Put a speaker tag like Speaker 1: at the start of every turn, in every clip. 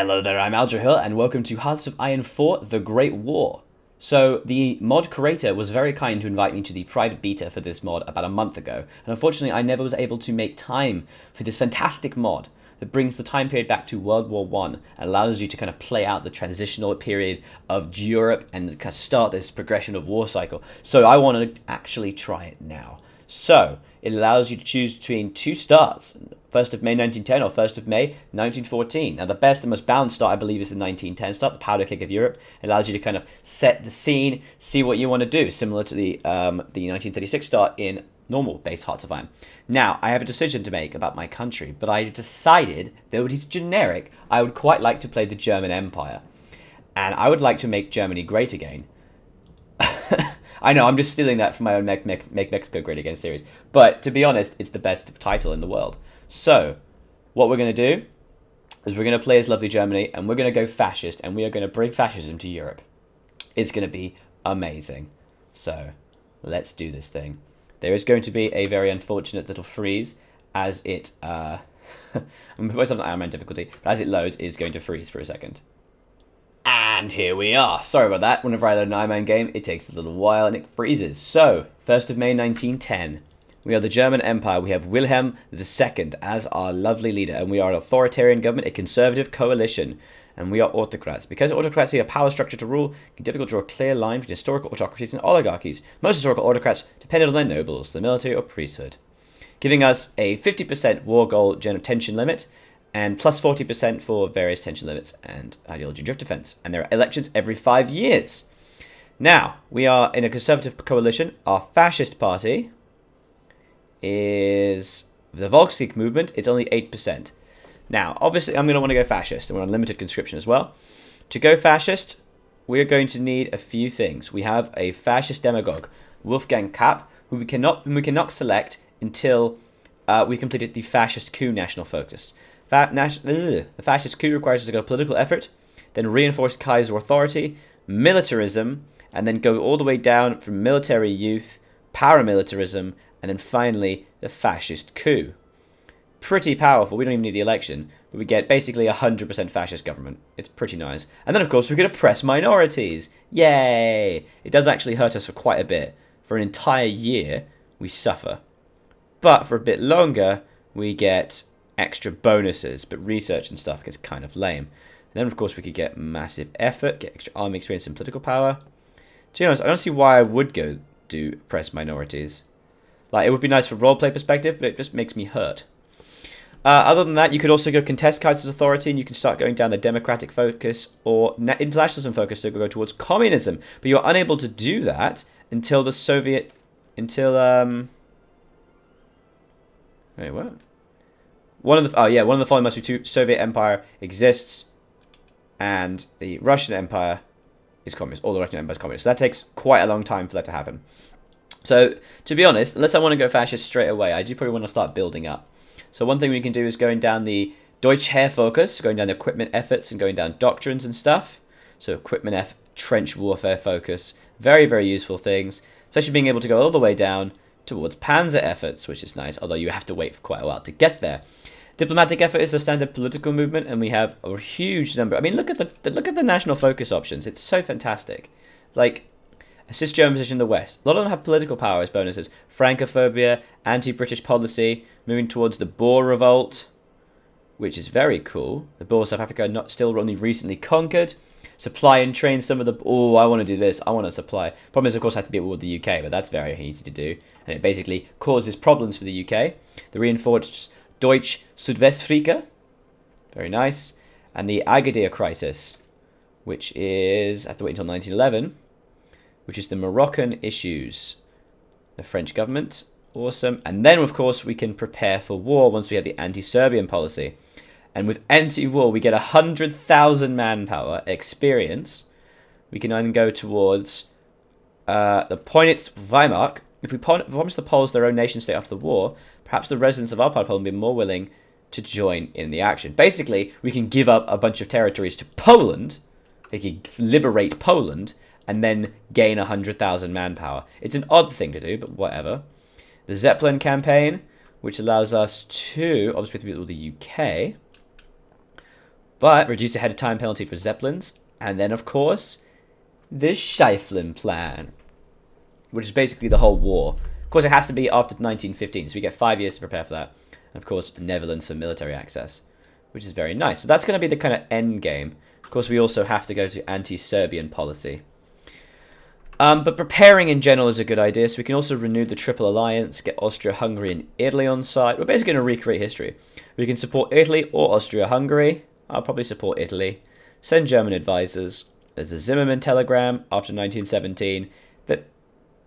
Speaker 1: Hello there, I'm Aldrahill, and welcome to Hearts of Iron 4, The Great War. So, the mod creator was very kind to invite me to the private beta for this mod about a month ago, and unfortunately I never was able to make time for this fantastic mod that brings the time period back to World War I and allows you to kind of play out the transitional period of Europe and kind of start this progression of war cycle. So I want to actually try it now. So, it allows you to choose between two starts, 1st of May 1910 or 1st of May 1914. Now, the best and most balanced start, I believe, is the 1910 start, the powder keg of Europe. It allows you to kind of set the scene, see what you want to do, similar to the 1936 start in normal base Hearts of Iron. Now, I have a decision to make about my country, but I decided, though it is generic, I would quite like to play the German Empire. And I would like to make Germany great again. I know, I'm just stealing that from my own Make Mexico Great Again series. But, to be honest, it's the best title in the world. So, what we're going to do is we're going to play as lovely Germany, and we're going to go fascist, and we are going to bring fascism to Europe. It's going to be amazing. So, let's do this thing. There is going to be a very unfortunate little freeze as it... I'm going to put something on Iron Man difficulty, but as it loads, it's going to freeze for a second. And here we are. Sorry about that. Whenever I load an Iron Man game, it takes a little while and it freezes. So, 1st of May 1910. We are the German Empire. We have Wilhelm II as our lovely leader. And we are an authoritarian government, a conservative coalition. And we are autocrats. Because autocrats need a power structure to rule, it's difficult to draw a clear line between historical autocracies and oligarchies. Most historical autocrats depended on their nobles, the military or priesthood. Giving us a 50% war goal tension limit, and plus 40% for various tension limits and ideology drift defense. And there are elections every 5 years. Now, we are in a conservative coalition. Our fascist party is the Volkslied movement. It's only 8%. Now, obviously, I'm going to want to go fascist, and we're on limited conscription as well. To go fascist, we're going to need a few things. We have a fascist demagogue, Wolfgang Kapp, whom we cannot select until we completed the fascist coup national focus. The fascist coup requires us to go political effort, then reinforce Kaiser authority, militarism, and then go all the way down from military youth, paramilitarism, and then finally the fascist coup. Pretty powerful. We don't even need the election, but we get basically 100% fascist government. It's pretty nice. And then, of course, we can oppress minorities. Yay! It does actually hurt us for quite a bit. For an entire year, we suffer. But for a bit longer, we get extra bonuses, but research and stuff gets kind of lame. And then, of course, we could get massive effort, get extra army experience and political power. To be honest, I don't see why I would go do oppress minorities. Like, it would be nice from roleplay perspective, but it just makes me hurt. Other than that, you could also go contest Kaiser's authority, and you can start going down the democratic focus or internationalism focus to go towards communism. But you're unable to do that until Wait, what? One of the following must be true. Soviet Empire exists, and the Russian Empire is communist. All the Russian Empire is communist. So that takes quite a long time for that to happen. So, to be honest, unless I want to go fascist straight away, I do probably want to start building up. So one thing we can do is going down the Deutsche Heer focus, going down the equipment efforts and going down doctrines and stuff. So equipment trench warfare focus. Very, very useful things. Especially being able to go all the way down towards panzer efforts, which is nice, although you have to wait for quite a while to get there. Diplomatic effort is a standard political movement, and we have a huge number. I mean, look at the national focus options. It's so fantastic. Like, assist German position in the West. A lot of them have political power as bonuses. Francophobia, anti-British policy, moving towards the Boer revolt, which is very cool. The Boer of South Africa are still only recently conquered. Supply and train some of the... Oh, I want to do this. I want to supply. Problem is, of course, I have to be at war with the UK, but that's very easy to do. And it basically causes problems for the UK. The reinforced Deutsch Südwestfrika. Very nice. And the Agadir crisis, which is... I have to wait until 1911. Which is the Moroccan issues. The French government. Awesome. And then, of course, we can prepare for war once we have the anti-Serbian policy. And with anti-war, we get 100,000 manpower experience. We can then go towards the Poinitz Weimar. If we promise the Poles their own nation state after the war, perhaps the residents of our part of Poland will be more willing to join in the action. Basically, we can give up a bunch of territories to Poland. We can liberate Poland and then gain 100,000 manpower. It's an odd thing to do, but whatever. The Zeppelin campaign, which allows us to, obviously, with the UK, But reduce ahead of time penalty for Zeppelins. And then, of course, the Schieffelin Plan, which is basically the whole war. Of course, it has to be after 1915, so we get 5 years to prepare for that. And of course, Netherlands for military access, which is very nice. So that's going to be the kind of end game. Of course, we also have to go to anti-Serbian policy. But preparing in general is a good idea, so we can also renew the Triple Alliance, get Austria-Hungary and Italy on side. We're basically going to recreate history. We can support Italy or Austria-Hungary. I'll probably support Italy. Send German advisors. There's a Zimmermann telegram after 1917 that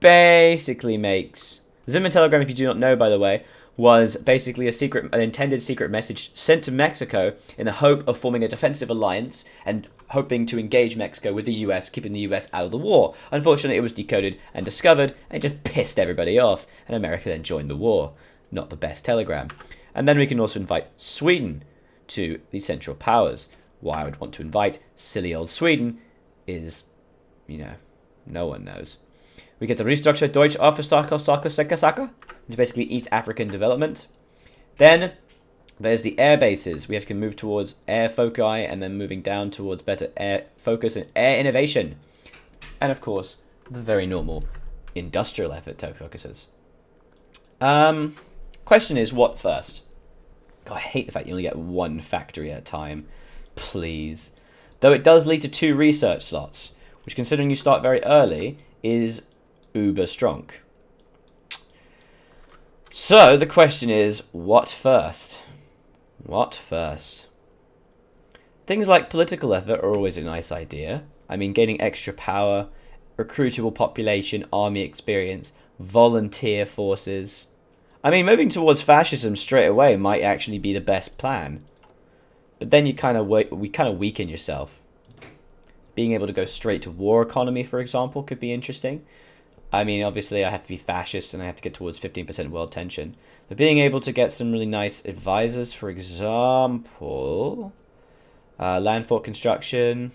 Speaker 1: basically makes... The Zimmermann telegram, if you do not know, by the way, was basically an intended secret message sent to Mexico in the hope of forming a defensive alliance and hoping to engage Mexico with the US, keeping the US out of the war. Unfortunately, it was decoded and discovered, and it just pissed everybody off, and America then joined the war. Not the best telegram. And then we can also invite Sweden to the Central Powers. Why I would want to invite silly old Sweden is, no one knows. We get the Restructure Deutsche Aufmerksamkeit, which is basically East African development. Then there's the air bases. We have to move towards air foci and then moving down towards better air focus and air innovation. And of course, the very normal industrial effort focuses. Question is, what first? God, I hate the fact you only get one factory at a time. Please. Though it does lead to 2 research slots, which considering you start very early, is uber strong. So the question is, what first? What first? Things like political effort are always a nice idea. I mean, gaining extra power, recruitable population, army experience, volunteer forces. I mean, moving towards fascism straight away might actually be the best plan. But then you kind of weaken yourself. Being able to go straight to war economy, for example, could be interesting. I mean, obviously, I have to be fascist and I have to get towards 15% world tension. But being able to get some really nice advisors, for example, land fort construction.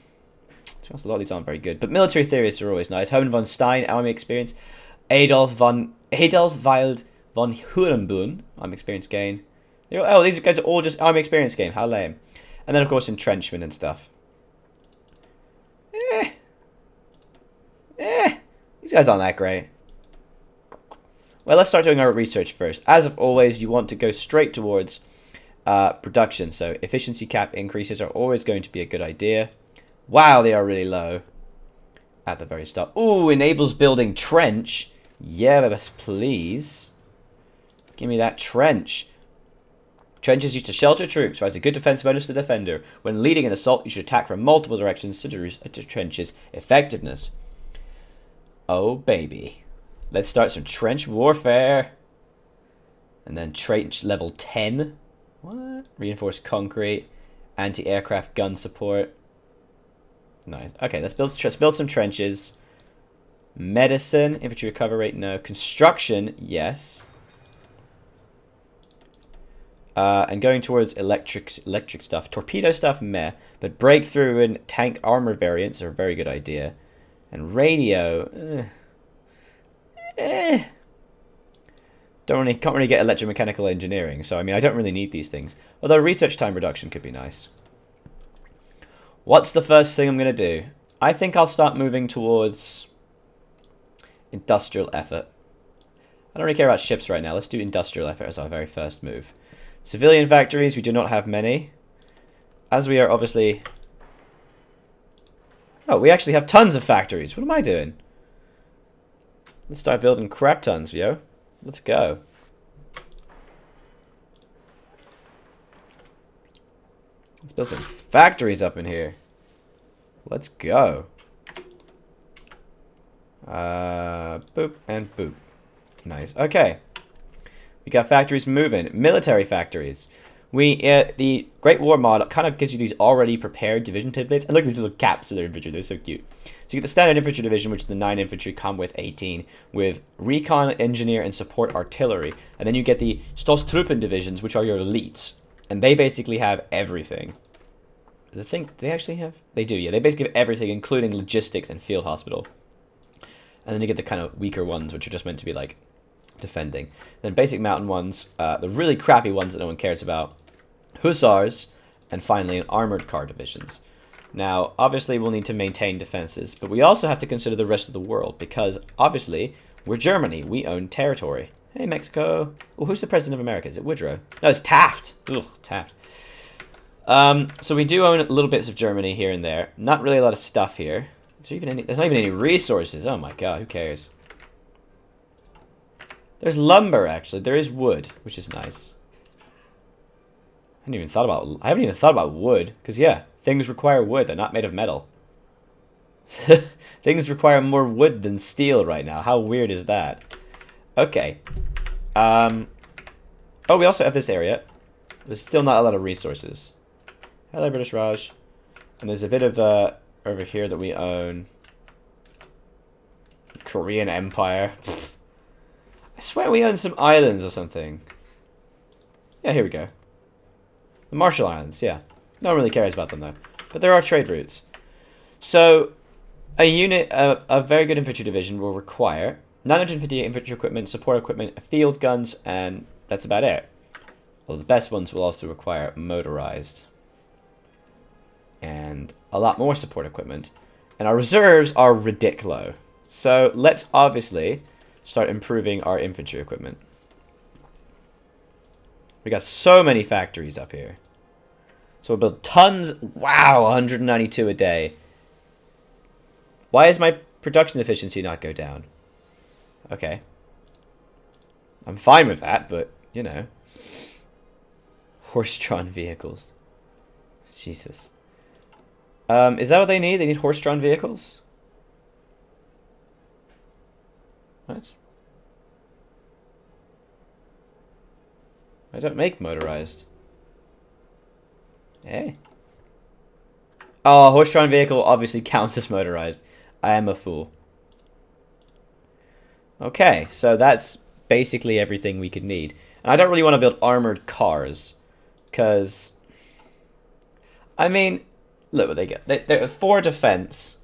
Speaker 1: A lot of these aren't very good. But military theorists are always nice. Hermann von Stein, army experience. Adolf Wild von Hurenboom, army experience gain. Oh, these guys are all just army experience game. How lame. And then, of course, entrenchment and stuff. These guys aren't that great. Well, let's start doing our research first. As of always, you want to go straight towards production. So efficiency cap increases are always going to be a good idea. Wow, they are really low at the very start. Ooh, enables building trench. Yes, please. Give me that trench. Trench is used to shelter troops, provides a good defense bonus to the defender. When leading an assault, you should attack from multiple directions to reduce a trench's effectiveness. Oh, baby. Let's start some trench warfare. And then trench level 10. What? Reinforced concrete. Anti-aircraft gun support. Nice. Okay, let's build some trenches. Medicine. Infantry recovery rate, no. Construction, yes. And going towards electric stuff. Torpedo stuff, meh. But breakthrough and tank armor variants are a very good idea. And radio, can't really get electromechanical engineering. So, I mean, I don't really need these things. Although research time reduction could be nice. What's the first thing I'm going to do? I think I'll start moving towards industrial effort. I don't really care about ships right now. Let's do industrial effort as our very first move. Civilian factories, we do not have many. As we are obviously... Oh, we actually have tons of factories. What am I doing? Let's start building crap tons, yo. Let's go. Let's build some factories up in here. Let's go. Boop and boop. Nice. Okay. We got factories moving. Military factories. The Great War mod kind of gives you these already prepared division tidbits. And look at these little caps for their infantry. They're so cute. So you get the standard infantry division, which is the 9 infantry come with 18, with recon, engineer, and support artillery. And then you get the Stoßtruppen divisions, which are your elites. And they basically have everything. I think they actually have... They do, yeah. They basically have everything, including logistics and field hospital. And then you get the kind of weaker ones, which are just meant to be like defending. Then basic mountain ones, the really crappy ones that no one cares about. Hussars And finally, armored car divisions. Now, obviously, we'll need to maintain defenses, but we also have to consider the rest of the world, because, obviously, we're Germany. We own territory. Hey, Mexico. Well, who's the president of America? Is it Woodrow? No, it's Taft. Ugh, Taft. So we do own little bits of Germany here and there. Not really a lot of stuff here. There's not even any resources. Oh my god, who cares? There's lumber, actually. There is wood, which is nice. I haven't even thought about wood, because yeah, things require wood. They're not made of metal. Things require more wood than steel right now. How weird is that? Okay. Oh, we also have this area. There's still not a lot of resources. Hello, British Raj. And there's a bit of over here that we own. Korean Empire. I swear we own some islands or something. Yeah, here we go. The Marshall Islands, yeah. No one really cares about them, though. But there are trade routes. So, a very good infantry division will require 950 infantry equipment, support equipment, field guns, and that's about it. Well, the best ones will also require motorized. And a lot more support equipment. And our reserves are ridiculous. So, let's obviously start improving our infantry equipment. We got so many factories up here. So we'll build tons. Wow, 192 a day. Why is my production efficiency not go down? Okay. I'm fine with that, but, you know. Horse-drawn vehicles. Jesus. Is that what they need? They need horse-drawn vehicles? What? I don't make motorized. Hey. Oh, horse-drawn vehicle obviously counts as motorized. I am a fool. Okay, so that's basically everything we could need. And I don't really want to build armored cars. Because, I mean, look what they get. They're 4 defense.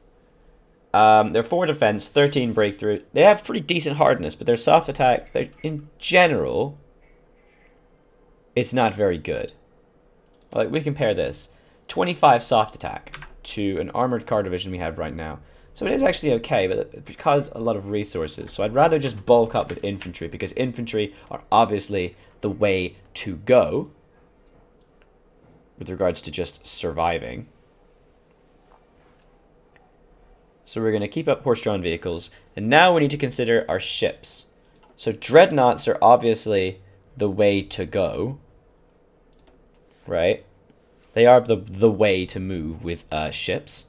Speaker 1: They're 4 defense, 13 breakthrough. They have pretty decent hardness, but their soft attack, in general, it's not very good. Like, we compare this. 25 soft attack to an armored car division we have right now. So it is actually okay, but because a lot of resources. So I'd rather just bulk up with infantry, because infantry are obviously the way to go with regards to just surviving. So we're going to keep up horse-drawn vehicles. And now we need to consider our ships. So dreadnoughts are obviously the way to go. Right? They are the way to move with ships.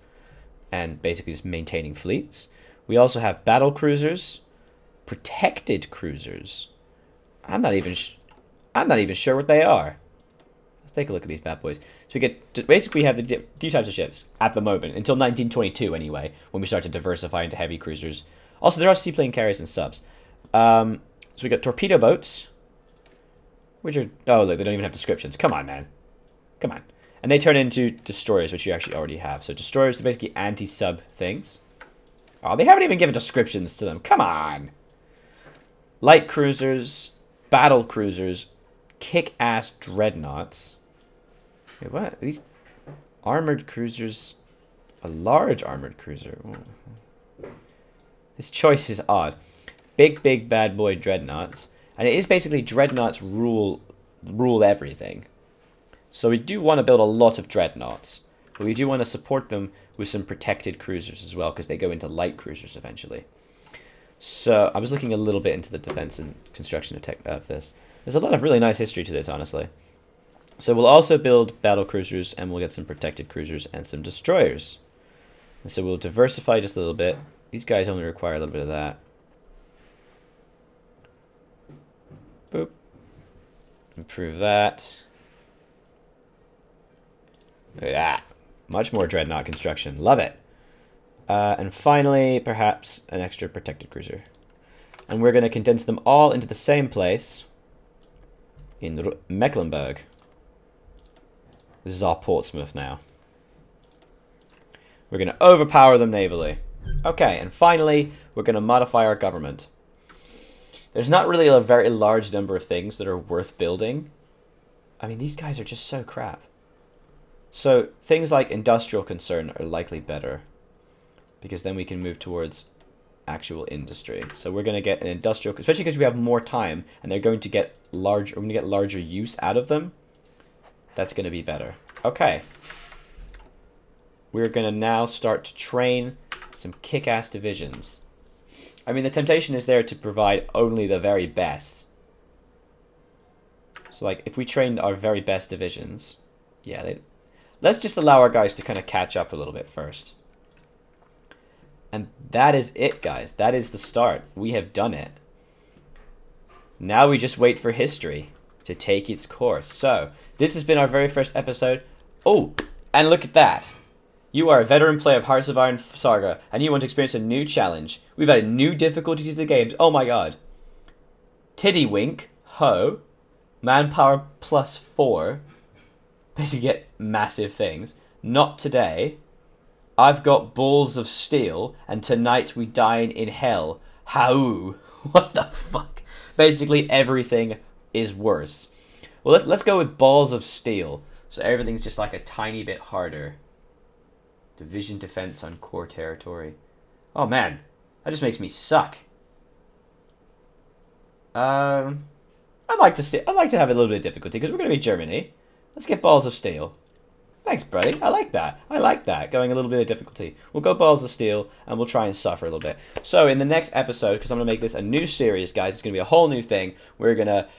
Speaker 1: And basically just maintaining fleets. We also have battle cruisers. Protected cruisers. I'm not even sure what they are. Let's take a look at these bad boys. So we get, basically we have the 2 types of ships at the moment, until 1922 anyway, when we start to diversify into heavy cruisers. Also, there are seaplane carriers and subs. So we got torpedo boats, which are, oh look, they don't even have descriptions. Come on, man. Come on. And they turn into destroyers, which you actually already have. So destroyers are basically anti-sub things. Oh, they haven't even given descriptions to them. Come on. Light cruisers, battle cruisers, kick-ass dreadnoughts. Wait, what? Are these armored cruisers? A large armored cruiser. Ooh. This choice is odd. Big, big bad boy dreadnoughts. And it is basically dreadnoughts rule everything. So we do want to build a lot of dreadnoughts. But we do want to support them with some protected cruisers as well, because they go into light cruisers eventually. So I was looking a little bit into the defense and construction of this. There's a lot of really nice history to this, honestly. So we'll also build battle cruisers, and we'll get some protected cruisers and some destroyers. And so we'll diversify just a little bit. These guys only require a little bit of that. Boop. Improve that. Look at that. Much more dreadnought construction. Love it. And finally, perhaps an extra protected cruiser. And we're going to condense them all into the same place in Mecklenburg. This is our Portsmouth now. We're going to overpower them navally. Okay, and finally, we're going to modify our government. There's not really a very large number of things that are worth building. I mean, these guys are just so crap. So things like industrial concern are likely better, because then we can move towards actual industry. So we're going to get an industrial, especially because we have more time and they're going to get large, we're going to get larger use out of them. That's going to be better. Okay. We're going to now start to train some kick-ass divisions. I mean, the temptation is there to provide only the very best. So, like, if we trained our very best divisions, yeah, let's just allow our guys to kind of catch up a little bit first. And that is it, guys. That is the start. We have done it. Now we just wait for history to take its course. So, this has been our very first episode. Oh, and look at that. You are a veteran player of Hearts of Iron Saga, and you want to experience a new challenge. We've added new difficulties to the games. Oh my god. Tiddywink, Ho, Manpower +4. Basically get massive things. Not today. I've got balls of steel, and tonight we dine in hell. How? What the fuck? Basically everything is worse. Well, let's go with balls of steel. So everything's just like a tiny bit harder. Division defense on core territory. Oh man, that just makes me suck. I'd like to have a little bit of difficulty because we're going to be Germany. Let's get balls of steel. Thanks, buddy. I like that. I like that. Going a little bit of difficulty. We'll go balls of steel and we'll try and suffer a little bit. So in the next episode, because I'm going to make this a new series, guys, it's going to be a whole new thing. We're going to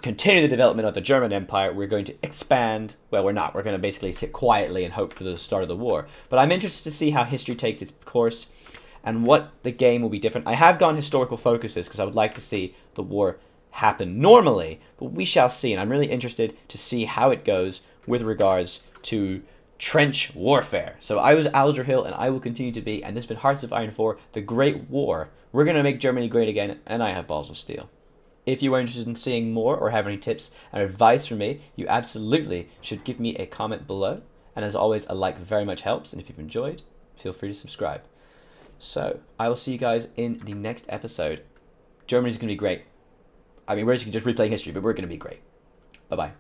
Speaker 1: continue the development of the German Empire. We're going to expand. Well, we're not. We're going to basically sit quietly and hope for the start of the war. But I'm interested to see how history takes its course and what the game will be different. I have gone historical focuses because I would like to see the war happen normally, but we shall see. And I'm really interested to see how it goes with regards to trench warfare. So I was Alderhill, and I will continue to be, and this has been Hearts of Iron 4, The Great War. We're going to make Germany great again, and I have balls of steel. If you are interested in seeing more or have any tips and advice from me, you absolutely should give me a comment below. And as always, a like very much helps. And if you've enjoyed, feel free to subscribe. So I will see you guys in the next episode. Germany's going to be great. I mean, we're just replaying history, but we're going to be great. Bye-bye.